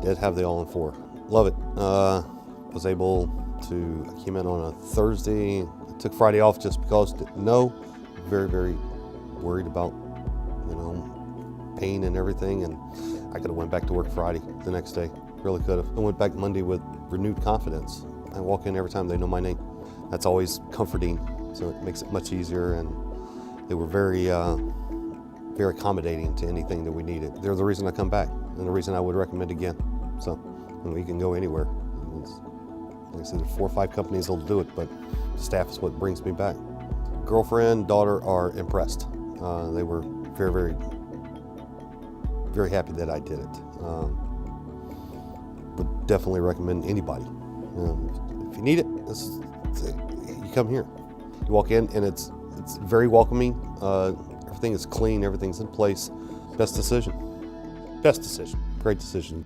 did have the All-on-4. Love it. Was able to, I came in on a Thursday. I took Friday off just because, very, very worried about, pain and everything. And I could have went back to work Friday the next day. Really could have. I went back Monday with renewed confidence. I walk in every time they know my name. That's always comforting. So it makes it much easier. And they were very, very accommodating to anything that we needed. They're the reason I come back and the reason I would recommend again. So we can go anywhere. Like I said, 4 or 5 companies will do it, but staff is what brings me back. Girlfriend, daughter are impressed. They were very, very, very happy that I did it. Would definitely recommend anybody. If you need it, you come here. You walk in and it's very welcoming. Everything is clean, everything's in place. Best decision. Great decision.